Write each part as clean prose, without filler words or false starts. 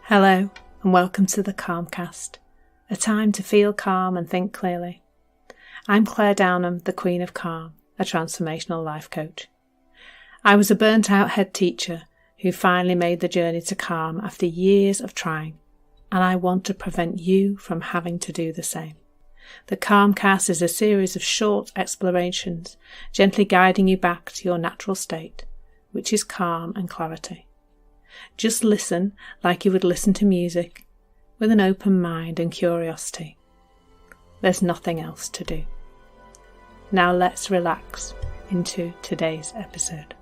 Hello, and welcome to the Calmcast, a time to feel calm and think clearly. I'm Claire Downham, the Queen of Calm, a transformational life coach. I was a burnt-out head teacher who finally made the journey to calm after years of trying, and I want to prevent you from having to do the same. The Calmcast is a series of short explorations, gently guiding you back to your natural state, which is calm and clarity. Just listen like you would listen to music, with an open mind and curiosity. There's nothing else to do. Now let's relax into today's episode.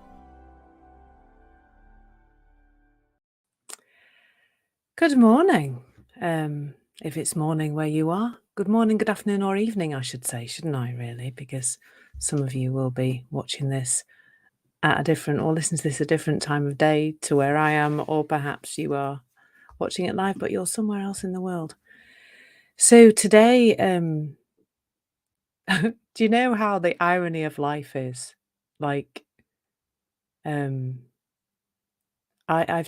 Good morning. If it's morning where you are, good morning, good afternoon or evening, I should say, shouldn't I really? Because some of you will be watching this at a different, or listen to this a different time of day to where I am, or perhaps you are watching it live, but you're somewhere else in the world. So today, do you know how the irony of life is? Like, I've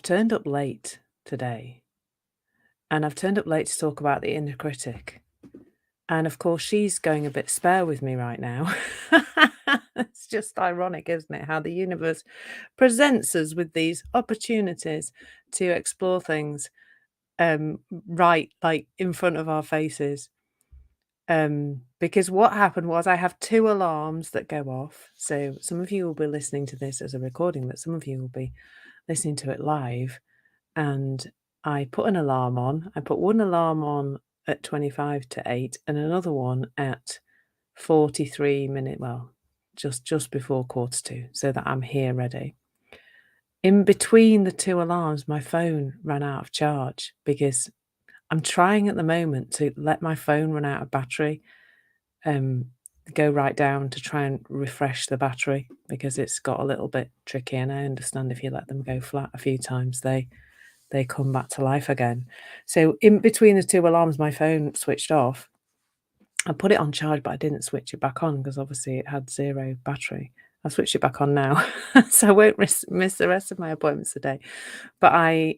turned up late today, and I've turned up late to talk about the inner critic. And of course, she's going a bit spare with me right now. It's just ironic, isn't it? How the universe presents us with these opportunities to explore things right, like in front of our faces. Because what happened was I have 2 alarms that go off. So some of you will be listening to this as a recording, but some of you will be listening to it live. And I put an alarm on. I put one alarm on at 25 to 8 and another one at 43 minutes, well, just before 1:45, so that I'm here ready. In between the 2 alarms, my phone ran out of charge because I'm trying at the moment to let my phone run out of battery, go right down to try and refresh the battery because it's got a little bit tricky, and I understand if you let them go flat a few times, they come back to life again. So in between the 2 alarms, my phone switched off. I put it on charge, but I didn't switch it back on because obviously it had 0 battery. I switched it back on now, so I won't miss the rest of my appointments today. But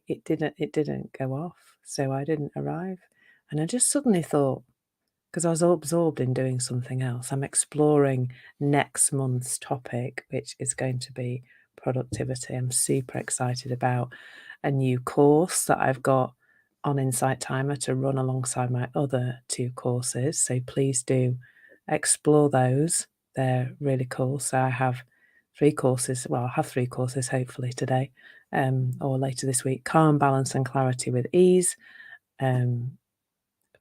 it didn't go off, so I didn't arrive. And I just suddenly thought, because I was absorbed in doing something else, I'm exploring next month's topic, which is going to be productivity. I'm super excited about a new course that I've got on Insight Timer to run alongside my other 2 courses. So please do explore those. They're really cool. So I have 3 courses. Well, I'll have 3 courses hopefully today, or later this week. Calm, balance, and clarity with ease.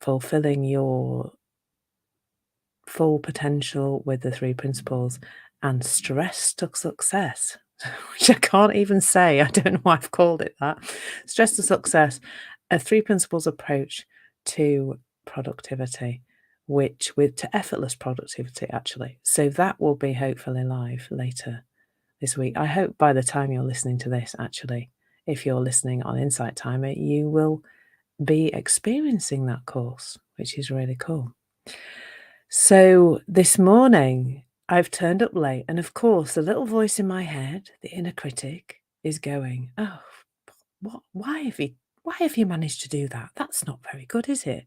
Fulfilling your full potential with the 3 principles, and stress to success, which I can't even say. I don't know why I've called it that. Stress to success, a 3 principles approach to productivity, to effortless productivity, actually. So that will be hopefully live later this week. I hope by the time you're listening to this, actually, if you're listening on Insight Timer, you will be experiencing that course, which is really cool. So this morning, I've turned up late, and of course, the little voice in my head, the inner critic, is going, "Oh, what? Why have you managed to do that? That's not very good, is it?"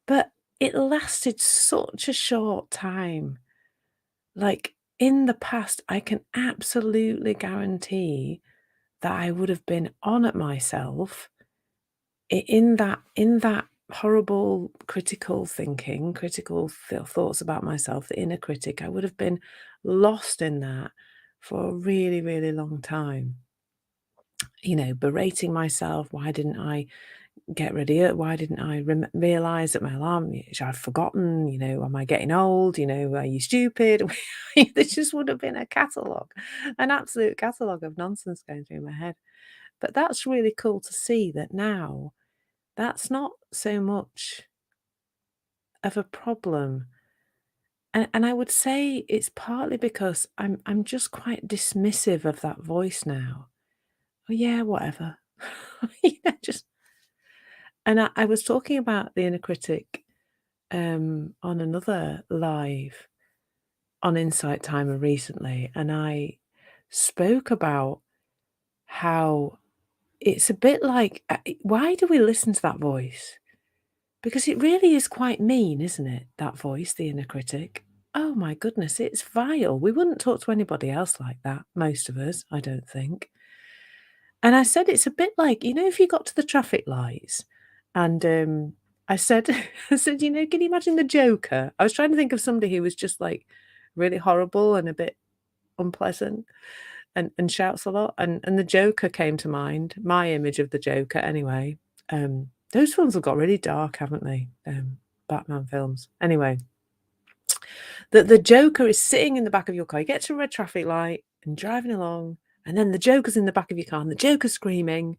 But it lasted such a short time. Like in the past, I can absolutely guarantee that I would have been on at myself in that horrible critical thinking, thoughts about myself, the inner critic. I would have been lost in that for a really, really long time. Berating myself. Why didn't I get ready? Why didn't I realize that my alarm? I've forgotten. Am I getting old? Are you stupid? There just would have been a catalogue, an absolute catalogue of nonsense going through my head. But that's really cool to see that now. That's not so much of a problem. And I would say it's partly because I'm just quite dismissive of that voice now. "Oh, yeah, whatever." Just and I was talking about the inner critic, on another live on Insight Timer recently, and I spoke about how it's a bit like, why do we listen to that voice? Because it really is quite mean, isn't it? That voice, the inner critic. Oh my goodness, it's vile. We wouldn't talk to anybody else like that, most of us, I don't think. And I said it's a bit like, if you got to the traffic lights and I said, I said, can you imagine the Joker? I was trying to think of somebody who was just like really horrible and a bit unpleasant and shouts a lot. And the Joker came to mind, my image of the Joker anyway. Those films have got really dark, haven't they? Batman films. Anyway, the Joker is sitting in the back of your car. You get to a red traffic light and driving along, and then the Joker's in the back of your car, and the Joker's screaming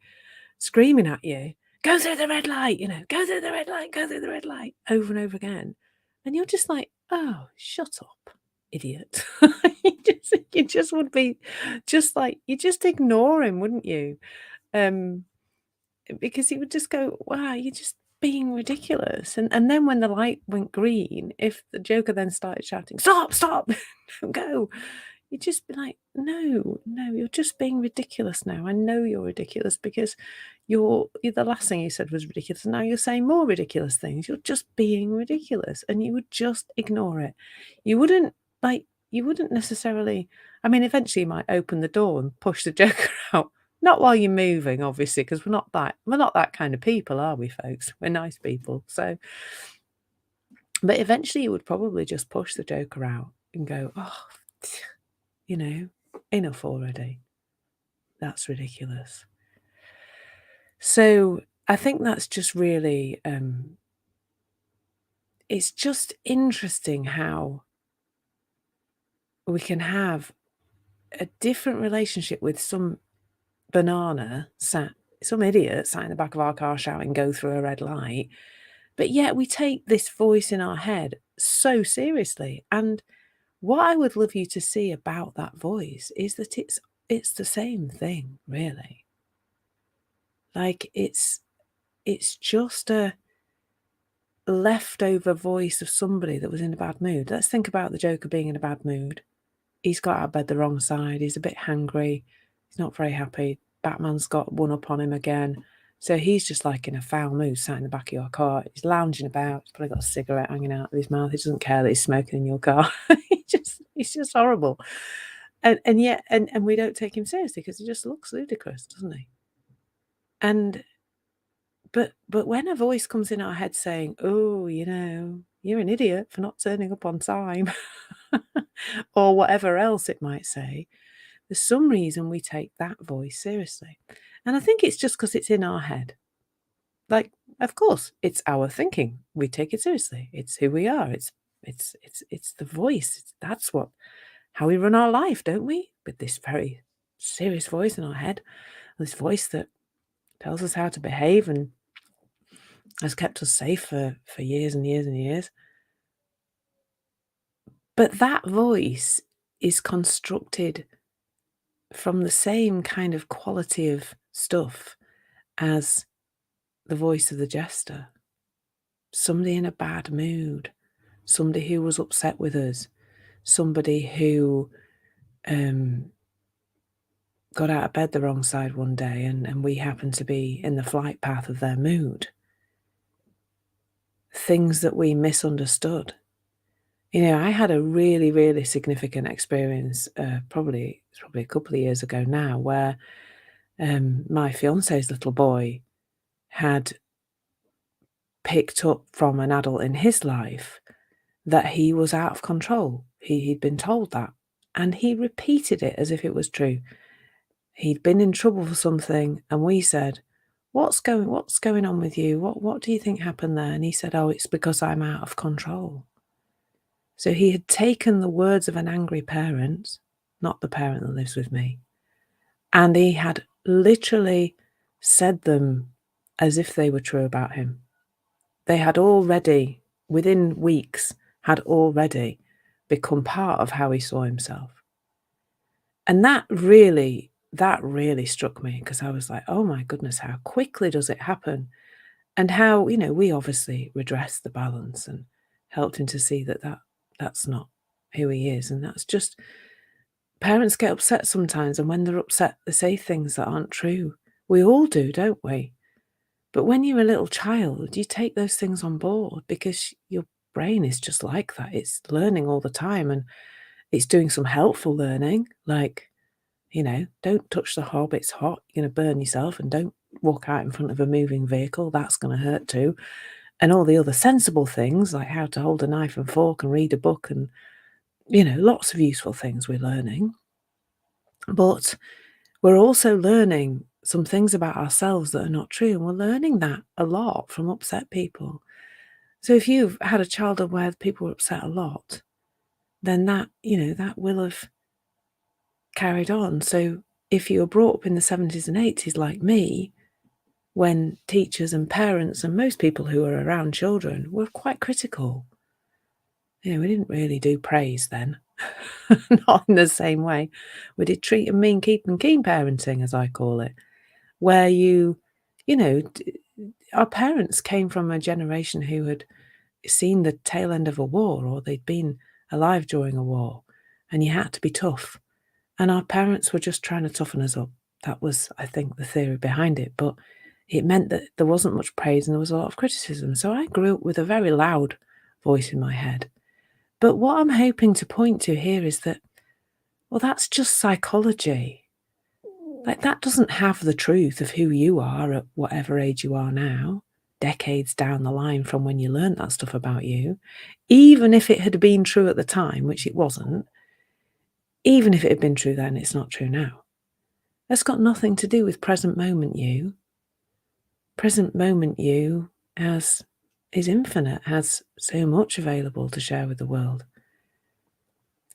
at you, "Go through the red light," "Go through the red light, go through the red light," over and over again. And you're just like, "Oh, shut up, idiot." You just would be just like you just ignore him, wouldn't you? Um, because he would just go, "Wow, you're just being ridiculous." And then when the light went green, if the Joker then started shouting, "Stop, stop, don't go," you'd just be like, "No, no, you're just being ridiculous now. I know you're ridiculous because you're the last thing you said was ridiculous, and now you're saying more ridiculous things. You're just being ridiculous." And you would just ignore it. You wouldn't you wouldn't necessarily, I mean, eventually you might open the door and push the Joker out. Not while you're moving, obviously, because we're not that kind of people, are we, folks? We're nice people. So, but eventually you would probably just push the Joker out and go, "Oh, you know, enough already. That's ridiculous." So I think that's just really, it's just interesting how we can have a different relationship with some idiot sat in the back of our car shouting, "Go through a red light." But yet we take this voice in our head so seriously. And what I would love you to see about that voice is that it's the same thing, really. Like it's just a leftover voice of somebody that was in a bad mood. Let's think about the Joker being in a bad mood. He's got out of bed the wrong side. He's a bit hangry. He's not very happy. Batman's got one up on him again. So he's just like in a foul mood, sat in the back of your car. He's lounging about. He's probably got a cigarette hanging out of his mouth. He doesn't care that he's smoking in your car. He's just horrible. And yet and we don't take him seriously because he just looks ludicrous, doesn't he? And but when a voice comes in our head saying, "Oh, you're an idiot for not turning up on time," or whatever else it might say, for some reason we take that voice seriously. And I think it's just because it's in our head. Like, of course, it's our thinking. We take it seriously. It's who we are. It's the voice. That's what how we run our life, don't we? With this very serious voice in our head, this voice that tells us how to behave and has kept us safe for years and years and years. But that voice is constructed from the same kind of quality of stuff as the voice of the jester. Somebody in a bad mood, somebody who was upset with us, somebody who got out of bed the wrong side one day and we happened to be in the flight path of their mood. Things that we misunderstood. I had a really, really significant experience, it's probably a couple of years ago now, where my fiance's little boy had picked up from an adult in his life that he was out of control. He'd been told that, and he repeated it as if it was true. He'd been in trouble for something, and we said, "What's going on with you? What do you think happened there?" And he said, "Oh, it's because I'm out of control." So he had taken the words of an angry parent, not the parent that lives with me, and he had literally said them as if they were true about him. They had already, within weeks, had already become part of how he saw himself. And that really struck me because I was like, "Oh my goodness, how quickly does it happen?" And how, we obviously redressed the balance and helped him to see that's not who he is. And that's just parents get upset sometimes, and when they're upset, they say things that aren't true. We all do, don't we? But when you're a little child, you take those things on board because your brain is just like that. It's learning all the time, and it's doing some helpful learning, like, don't touch the hob, it's hot, you're going to burn yourself, and don't walk out in front of a moving vehicle, that's going to hurt too. And all the other sensible things, like how to hold a knife and fork and read a book, and, lots of useful things we're learning. But we're also learning some things about ourselves that are not true, and we're learning that a lot from upset people. So if you've had a childhood where people were upset a lot, then that will have carried on. So if you were brought up in the 70s and 80s like me, when teachers and parents and most people who were around children were quite critical, we didn't really do praise then. Not in the same way. We did treat and mean, keep and keen parenting, as I call it, where our parents came from a generation who had seen the tail end of a war, or they'd been alive during a war, and you had to be tough. And our parents were just trying to toughen us up. That was, I think, the theory behind it. But it meant that there wasn't much praise and there was a lot of criticism. So I grew up with a very loud voice in my head. But what I'm hoping to point to here is that, well, that's just psychology. Like, that doesn't have the truth of who you are at whatever age you are now, decades down the line from when you learned that stuff about you. Even if it had been true at the time, which it wasn't, even if it had been true then, it's not true now. That's got nothing to do with present moment you. Present moment you is infinite, has so much available to share with the world.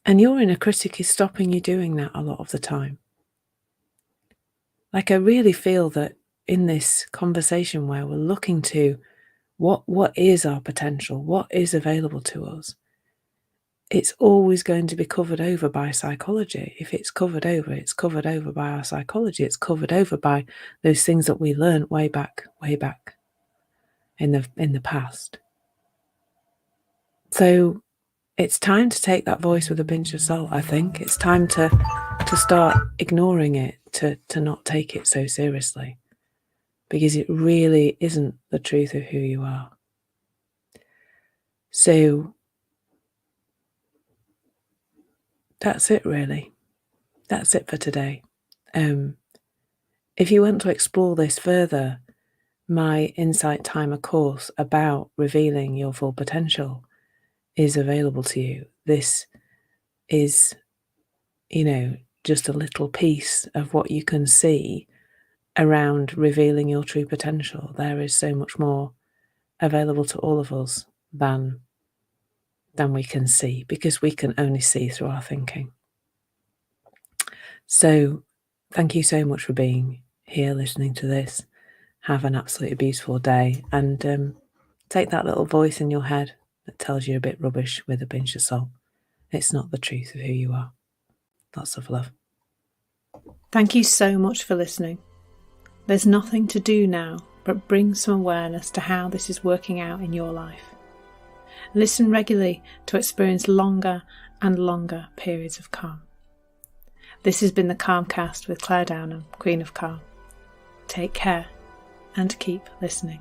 And your inner critic is stopping you doing that a lot of the time. Like, I really feel that in this conversation where we're looking to what is our potential, what is available to us, it's always going to be covered over by psychology. If it's covered over by our psychology. It's covered over by those things that we learned way back in the past. So it's time to take that voice with a pinch of salt, I think. It's time to start ignoring it, to not take it so seriously, because it really isn't the truth of who you are. So that's it, really. That's it for today. If you want to explore this further, my Insight Timer course about revealing your full potential is available to you. This is, just a little piece of what you can see around revealing your true potential. There is so much more available to all of us than we can see, because we can only see through our thinking. So thank you so much for being here listening to this. Have an absolutely beautiful day, and take that little voice in your head that tells you a bit rubbish with a pinch of salt. It's not the truth of who you are. Lots of love. Thank you so much for listening. There's nothing to do now but bring some awareness to how this is working out in your life. Listen regularly to experience longer and longer periods of calm. This has been the Calmcast with Claire Downham, Queen of Calm. Take care and keep listening.